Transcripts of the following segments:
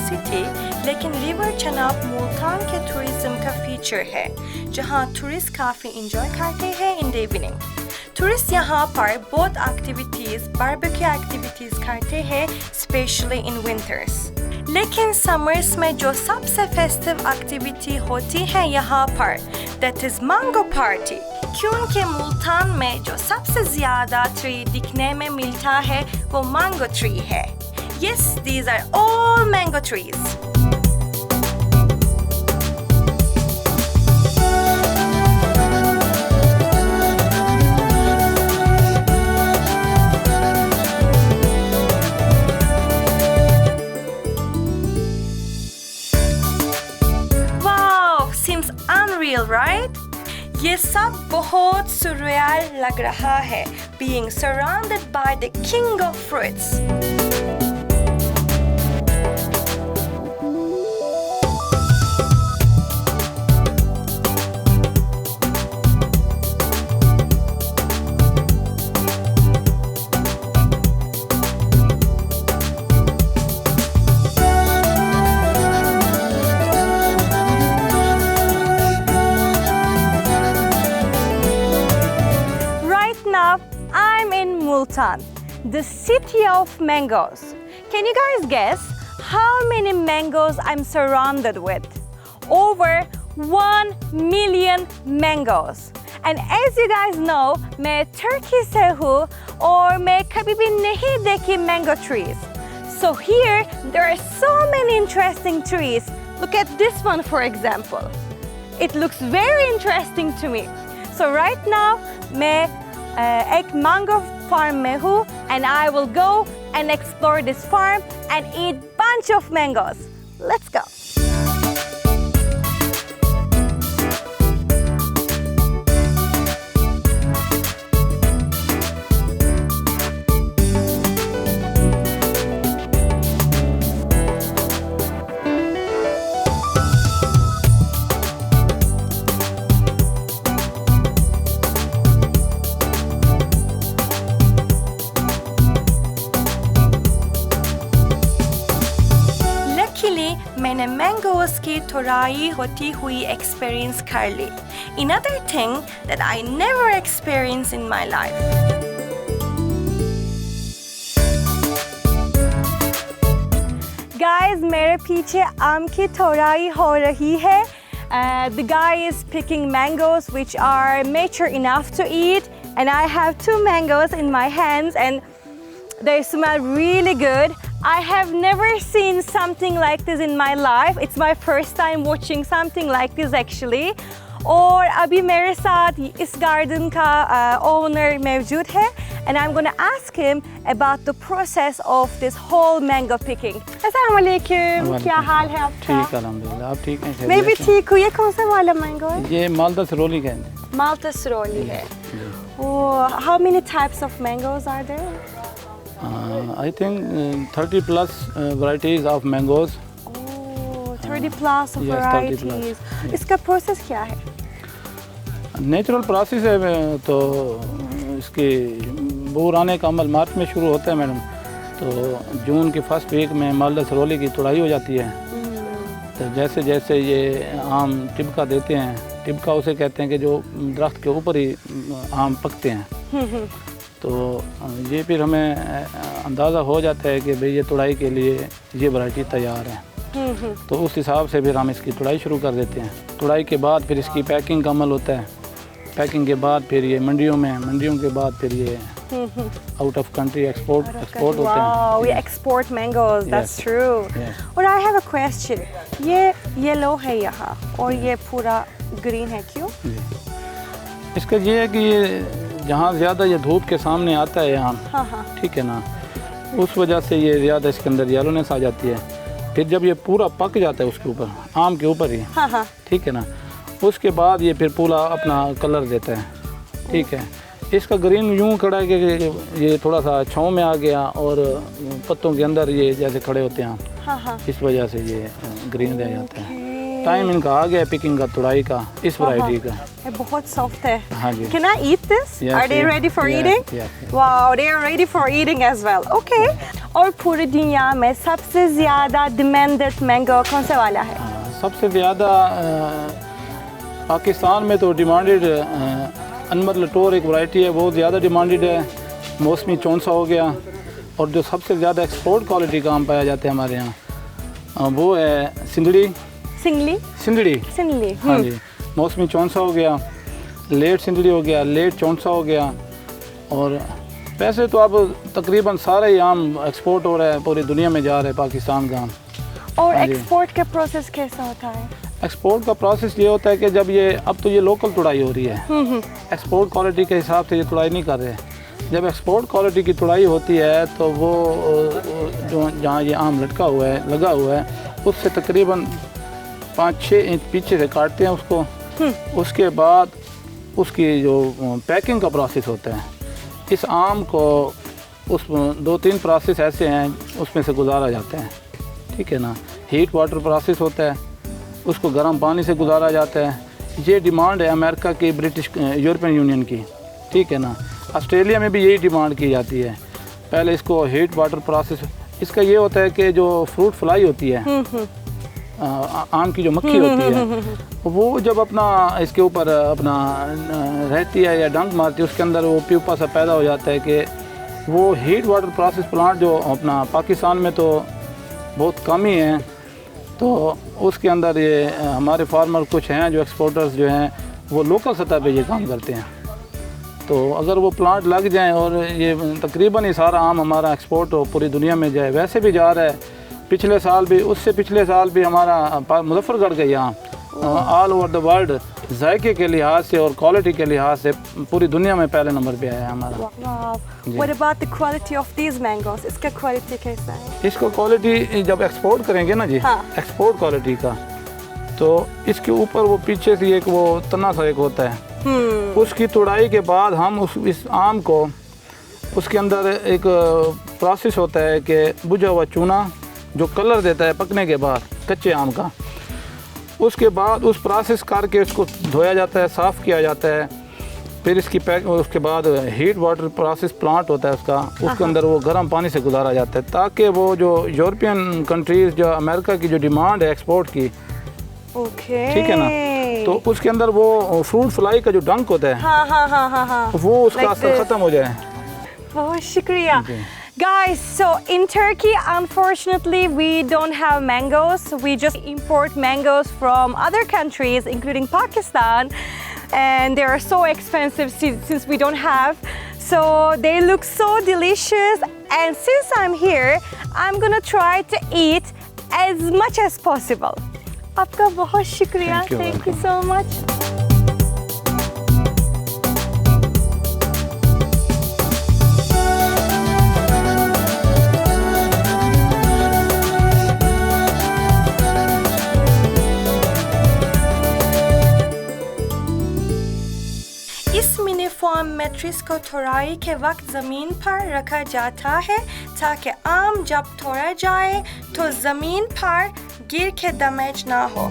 City, लेकिन river Chenab Multan के tourism का फीचर है, जहां टूरिस्ट काफ़ी इंजॉय करते हैं इन द इवनिंग। टूरिस्ट यहाँ पर बोट एक्टिविटीज़, बारबेक्यू एक्टिविटीज़ करते हैं, स्पेशली इन विंटर्स। लेकिन समर्स में जो सबसे फेस्टिव एक्टिविटी होती है यहाँ पर, दैट इज़ मैंगो पार्टी। क्योंकि मुल्तान में जो सबसे ज़्यादा ट्री दिखने में मिलता है वो मैंगो ट्री है। Yes, these are all mango trees. Wow, seems unreal, right? ये सब बहुत surreal लग रहा है, being surrounded by the king of fruits. I'm in Multan, the city of mangoes. Can you guys guess how many mangoes I'm surrounded with? Over 1 million mangoes. And as you guys know, मैं Turkey से हूँ और मैं कभी भी नहीं देखी mango trees. So here there are so many interesting trees. Look at this one for example. It looks very interesting to me. So right now मैं एक mango farm में हूँ, and I will go and explore this farm and eat bunch of mangoes. Let's go. मैंने mangoes की तोड़ाई होती हुई experience कर ली. Another thing that I never experienced in my life. Guys, मेरे पीछे आम की तोड़ाई हो रही है. The guy is picking mangoes which are mature enough to eat, and I have 2 mangoes in my hands and they smell really good. I have never seen something like this in my life. It's my first time watching something like this actually. और अभी मेरे साथ इस garden का owner मौजूद है, and I'm gonna ask him about the process of this whole mango picking. अस्सलाम वालेकुम, क्या हाल है आपका? ठीक अल्हम्दुलिल्लाह, आप ठीक हैं? मैं भी ठीक हूँ. ये कौन सा वाला मैंगो है? ये माल्टा सरोली का है. माल्टा सरोली है. Oh, how many types of mangoes are there? I think 30 plus varieties of mangoes. Oh, 30 plus of yes, varieties. 30 plus. Yes. इसका प्रोसेस क्या है? नेचुरल प्रोसेस है. तो इसकी बूर आने का अमल मार्च में शुरू होता है मैडम. तो जून के फर्स्ट वीक में माल्टा सरोली की तुड़ाई हो जाती है. तो जैसे जैसे ये आम टिबका देते हैं, टिबका उसे कहते हैं कि जो दरख्त के ऊपर ही आम पकते हैं. तो ये फिर हमें अंदाज़ा हो जाता है कि भाई ये तुड़ाई के लिए ये वैरायटी तैयार है. तो उस हिसाब से फिर हम इसकी तुड़ाई शुरू कर देते हैं. तुड़ाई के बाद फिर इसकी पैकिंग का अमल होता है. पैकिंग के बाद फिर ये मंडियों के बाद फिर ये आउट ऑफ कंट्री एक्सपोर्ट होते हैं. Wow, we export mangoes. That's true. और I have a question. ये येलो है यहाँ और ये पूरा ग्रीन है, क्यों? इसका ये है कि ये जहाँ ज़्यादा ये धूप के सामने आता है आम, ठीक है ना, उस वजह से ये ज़्यादा इसके अंदर येलोनेस आ जाती है. फिर जब ये पूरा पक जाता है उसके ऊपर, आम के ऊपर ही, ठीक है ना, उसके बाद ये फिर पूरा अपना कलर देता है. ठीक है. इसका ग्रीन यूँ खड़ा है कि ये थोड़ा सा छाँव में आ गया और पत्तों के अंदर ये जैसे खड़े होते हैं आम, इस वजह से ये ग्रीन रह जाता है. टाइम इनका आ गया पिकिंग का, तुड़ाई का, इस वैरायटी का. बहुत सॉफ्ट है. हाँ जी. Can I eat this? Yes, Are they ready for eating? Yes. Wow, they are ready for eating as well. Okay. और पूरी दुनिया में सबसे ज़्यादा डिमांडेड मैंगो कौन सा वाला है? सबसे ज़्यादा पाकिस्तान में तो डिमांडेड अनवर लटोर एक वैरायटी है, बहुत ज़्यादा डिमांडेड है। मौसमी चौंसा हो गया, और जो सबसे ज़्यादा एक्सपोर्ट क्वालिटी का आम पाया जाता है हमारे यहाँ वो है सिंदड़ी। सिंदड़ी हाँ जी। मौसमी चौंसा हो गया, लेट सिंदड़ी हो गया, लेट चौंसा हो गया। और वैसे तो अब तकरीबन सारा ही आम एक्सपोर्ट हो रहा है, पूरी दुनिया में जा रहा है पाकिस्तान का आम। और एक्सपोर्ट का प्रोसेस कैसा होता है? एक्सपोर्ट का प्रोसेस ये होता है कि जब ये अब तो ये लोकल तुड़ाई हो रही है, एक्सपोर्ट क्वालिटी के हिसाब से ये तुड़ाई नहीं कर रहे। जब एक्सपोर्ट क्वालिटी की तुड़ाई होती है तो वो जो जहाँ ये आम लटका हुआ है, लगा हुआ है, उससे तकरीबन 5-6 इंच पीछे से काटते हैं उसको। उसके बाद उसकी जो पैकिंग का प्रोसेस होता है, इस आम को उस 2-3 प्रोसेस ऐसे हैं उसमें से गुजारा जाता है, ठीक है ना। हीट वाटर प्रोसेस होता है, उसको गर्म पानी से गुजारा जाता है। ये डिमांड है अमेरिका की, ब्रिटिश यूरोपियन यूनियन की, ठीक है ना। ऑस्ट्रेलिया में भी यही डिमांड की जाती है। पहले इसको हीट वाटर प्रोसेस, इसका ये होता है कि जो फ्रूट फ्लाई होती है, आम की जो मक्खी होती है, वो जब अपना इसके ऊपर अपना रहती है या डंक मारती है, उसके अंदर वो प्यूपा सा पैदा हो जाता है कि वो हीट वाटर प्रोसेस प्लांट जो अपना पाकिस्तान में तो बहुत कम ही है। तो उसके अंदर ये हमारे फार्मर कुछ हैं जो एक्सपोर्टर्स जो हैं वो लोकल सतह पे ये काम करते हैं। तो अगर वो प्लांट लग जाएं और ये तकरीबन ही सारा आम हमारा एक्सपोर्ट हो पूरी दुनिया में जाए, वैसे भी जा रहा है। पिछले साल भी, उससे पिछले साल भी हमारा मुजफ्फरगढ़ का यहाँ ऑल ओवर द वर्ल्ड जायके के लिहाज से और क्वालिटी के लिहाज से पूरी दुनिया में पहले नंबर पे आया है हमारा। What about the quality of these mangoes? इसका क्वालिटी कैसा है? इसका क्वालिटी जब एक्सपोर्ट करेंगे ना जी, हाँ। एक्सपोर्ट क्वालिटी का, तो इसके ऊपर वो पीछे से एक वो तना सा एक होता है, उसकी तुड़ाई के बाद हम इस आम को, उसके अंदर एक प्रोसेस होता है कि बुझा हुआ चूना जो कलर देता है पकने के बाद कच्चे आम का, उसके बाद उस प्रोसेस करके उसको धोया जाता है, साफ़ किया जाता है। फिर इसकी उसके बाद हीट वाटर प्रोसेस प्लांट होता है उसका, उसके अंदर वो गर्म पानी से गुजारा जाता है, ताकि वो जो यूरोपियन कंट्रीज़, जो अमेरिका की जो डिमांड है एक्सपोर्ट की, ठीक है ना, तो उसके अंदर वो फ्रूट फ्लाई का जो डंक होता है, वो उसका असर ख़त्म हो जाए। बहुत शुक्रिया। Guys, so in Turkey, unfortunately, we don't have mangoes. We just import mangoes from other countries, including Pakistan, and they are so expensive since we don't have. So they look so delicious, and since I'm here, I'm gonna try to eat as much as possible. आपका बहुत शुक्रिया. Thank you so much. Form matrix को तोड़ाई के वक्त ज़मीन पर रखा जाता है ताकि आम जब तोड़ा जाए तो ज़मीन पर गिर के डैमेज ना हो।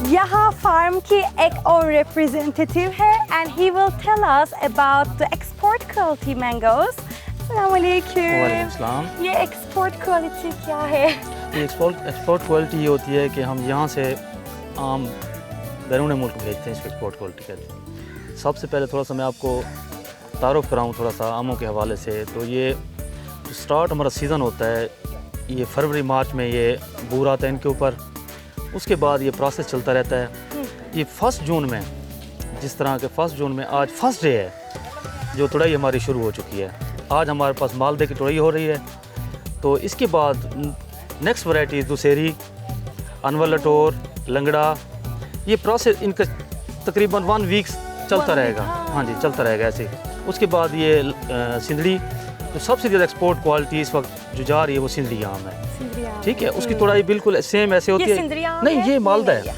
यहाँ फार्म की एक और रिप्रेजेंटेटिव है and he will tell us about the export quality mangoes. वालेकुम। ये एक्सपोर्ट क्वालिटी क्या है? ये एक्सपोर्ट क्वालिटी ये होती है कि हम यहाँ से आम बैरून मुल्क भेजते हैं, इसको एक्सपोर्ट क्वालिटी कहते हैं। सबसे पहले थोड़ा सा मैं आपको तारुफ कराऊँ थोड़ा सा आमों के हवाले से। तो ये स्टार्ट हमारा सीज़न होता है, ये फरवरी मार्च में ये बूर आता है इनके ऊपर। उसके बाद ये प्रोसेस चलता रहता है। ये 1 जून में, जिस तरह के 1 जून में आज फर्स्ट डे है, जो तुड़ाई हमारी शुरू हो चुकी है। आज हमारे पास मालदे की तुड़ाई हो रही है। तो इसके बाद नेक्स्ट वैरायटी दुसेरी, अनवर लटोर, लंगड़ा, ये प्रोसेस इनका तकरीबन 1 वीक चलता रहेगा। हाँ जी, चलता रहेगा ऐसे। उसके बाद ये सिंदड़ी, तो सबसे ज़्यादा एक्सपोर्ट क्वालिटी इस वक्त जो जा रही है वो सिंदड़ी आम है, ठीक है। उसकी तुड़ाई बिल्कुल सेम ऐसे होती है। नहीं, ये मालदा है।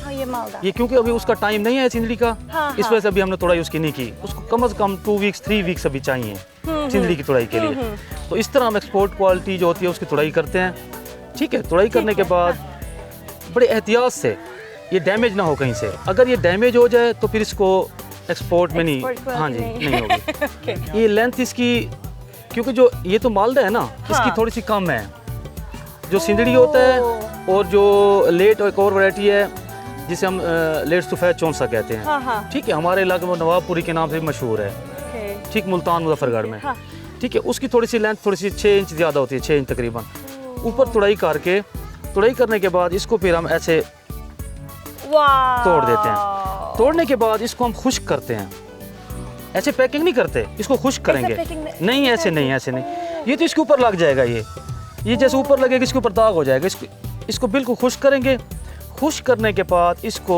ये क्योंकि अभी उसका टाइम नहीं है सिंदड़ी का, इस वजह से अभी हमने तुड़ाई उसकी नहीं की। उसको कम से कम 2 वीक्स 3 वीक्स अभी चाहिए सिंदड़ी की तुड़ाई के लिए। तो इस तरह हम एक्सपोर्ट क्वालिटी जो होती है उसकी तुड़ाई करते हैं, ठीक है। तुड़ाई करने के बाद बड़े एहतियात से ये डैमेज ना हो कहीं से। अगर ये डैमेज हो जाए तो फिर इसको एक्सपोर्ट में नहीं, Export हाँ जी, नहीं। नहीं होगी। Okay. ये लेंथ इसकी, क्योंकि जो ये तो मालदा है ना, हाँ। इसकी थोड़ी सी कम है। जो सिंदड़ी होता है और जो लेट एक और वैरायटी है जिसे हम लेट सफ़ेद चौंसा कहते हैं। हाँ, हाँ। ठीक है, हमारे इलाके में नवाबपुरी के नाम से भी मशहूर है। Okay. ठीक, मुल्तान मुजफ्फरगढ़ में। हाँ। ठीक है, उसकी थोड़ी सी लेंथ थोड़ी सी 6 इंच ज़्यादा होती है, 6 इंच तकरीबन। ऊपर तुड़ाई करके, तुड़ाई करने के बाद इसको फिर हम ऐसे वाह। तोड़ देते हैं। तोड़ने के बाद इसको हम खुश्क करते हैं। ऐसे पैकिंग नहीं करते, इसको खुश्क करेंगे। पैकिंग नहीं, ऐसे नहीं, ऐसे नहीं। ये तो इसके ऊपर लग जाएगा। ये जैसे ऊपर लगेगा इसके ऊपर दाग हो जाएगा। इसको बिल्कुल खुश्क करेंगे। खुश्क करने के बाद इसको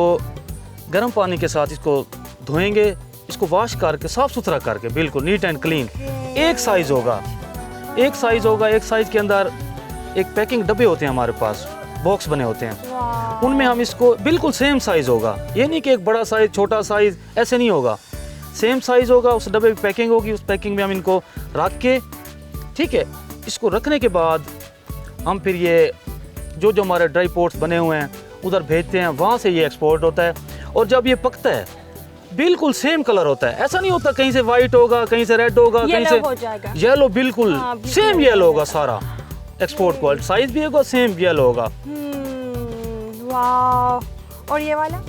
गर्म पानी के साथ इसको धोएंगे। इसको वॉश करके साफ़ सुथरा करके बिल्कुल नीट एंड क्लीन। एक साइज़ होगा, एक साइज़ होगा। एक साइज़ के अंदर एक पैकिंग डब्बे होते हैं हमारे पास, बॉक्स बने होते हैं। वाह। उनमें हम इसको बिल्कुल सेम साइज़ होगा। ये नहीं कि एक बड़ा साइज़ छोटा साइज़, ऐसे नहीं होगा। सेम साइज़ होगा। उस डब्बे में पैकिंग होगी। उस पैकिंग में हम इनको रख के, ठीक है, इसको रखने के बाद हम फिर ये जो हमारे ड्राई पोर्ट्स बने हुए हैं उधर भेजते हैं। वहाँ से ये एक्सपोर्ट होता है। और जब ये पकता है बिल्कुल सेम कलर होता है। ऐसा नहीं होता कहीं से वाइट होगा, कहीं से रेड होगा, कहीं से हो जाएगा। येलो, बिल्कुल हाँ, बिल्कुल सेम येलो होगा सारा। एक्सपोर्ट क्वालिटी साइज़ भी होगा, सेम येलो होगा। वाह। और ये वाला?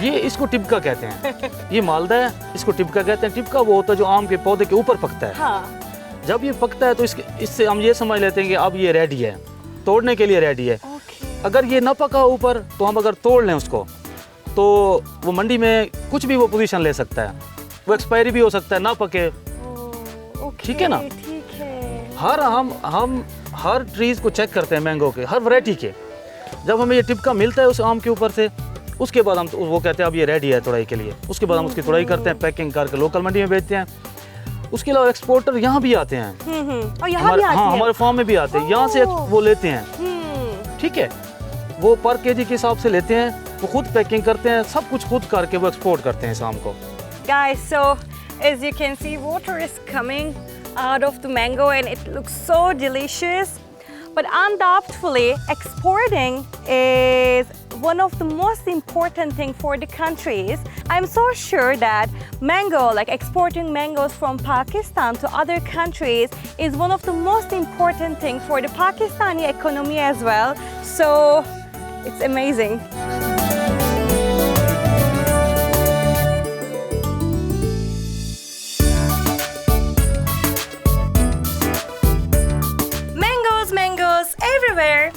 ये इसको टिबका कहते हैं। ये मालदा है, इसको टिबका कहते हैं। टिबका वो होता है जो आम के पौधे के ऊपर पकता है। हाँ। जब ये पकता है तो इससे हम ये समझ लेते हैं कि अब ये रेडी है, तोड़ने के लिए रेडी है। Okay. अगर ये ना पका ऊपर तो हम अगर तोड़ लें उसको तो वो मंडी में कुछ भी वो पोजीशन ले सकता है। वो एक्सपायरी भी हो सकता है, ना पके। Okay, ठीक है ना? ठीक है। हम हर ट्रीज़ को चेक करते हैं, मैंगो के हर वैरायटी के। जब हमें ये टिबका मिलता है उस आम के ऊपर से, उसके बाद हम वो कहते हैं अब ये रेडी है तुड़ाई के लिए। उसके बाद हम उसकी तुड़ाई करते हैं, पैकिंग करके लोकल मंडी में बेचते हैं। उसके अलावा एक्सपोर्टर यहाँ भी आते हैं। और यहाँ भी आते हैं? हमारे फार्म में भी आते हैं। यहाँ से वो लेते हैं। ठीक है, वो पर केजी के हिसाब से लेते हैं। वो खुद पैकिंग करते हैं, सब कुछ खुद करके वो एक्सपोर्ट करते हैं शाम को। Guys, so as you can see, water is coming out of the mango and it looks so delicious. But undoubtedly, exporting is one of the most important thing for the countries. I'm so sure that mango, like exporting mangoes from Pakistan to other countries, is one of the most important thing for the Pakistani economy as well. So it's amazing. Mangoes everywhere.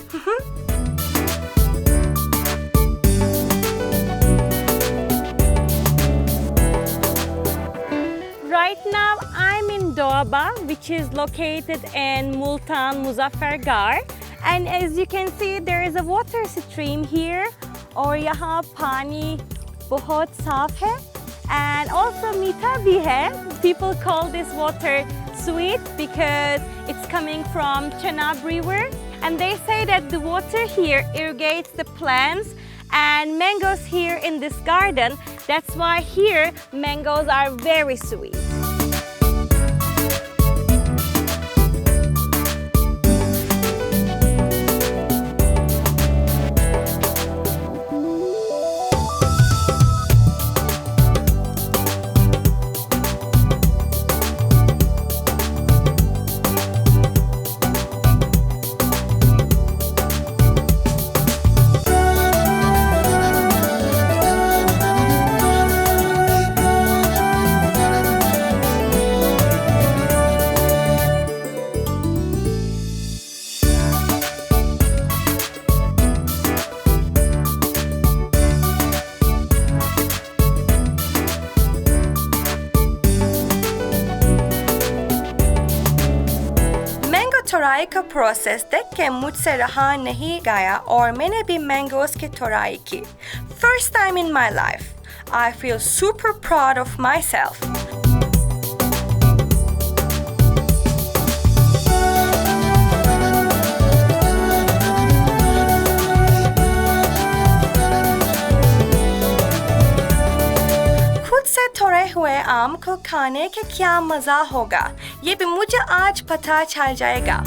Right now I'm in Doaba, which is located in Multan, Muzaffargarh. And as you can see, there is a water stream here. और यहाँ पानी बहुत साफ है. And also मीठा भी है. People call this water sweet because it's coming from Chenab River. And they say that the water here irrigates the plants and mangoes here in this garden. That's why here mangoes are very sweet. तोड़ाई का process देख के मुझसे रहा नहीं गया और मैंने भी मैंगोस की तोड़ाई की. First time in my life. I feel super proud of myself. खुद से तोड़े हुए आम को खाने के क्या मजा होगा, ये भी मुझे आज पता चल जाएगा.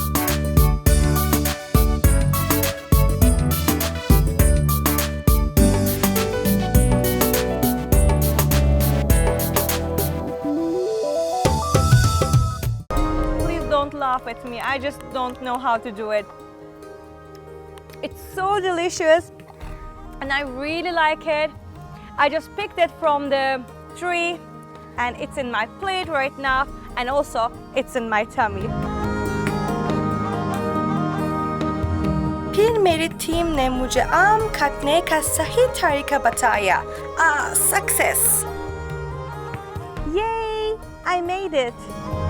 with me. I just don't know how to do it. It's so delicious and I really like it. I just picked it from the tree and it's in my plate right now, and also it's in my tummy. फिर मेरी team ने मुझे आम काटने का सही तरीका बताया. Success! Yay! I made it!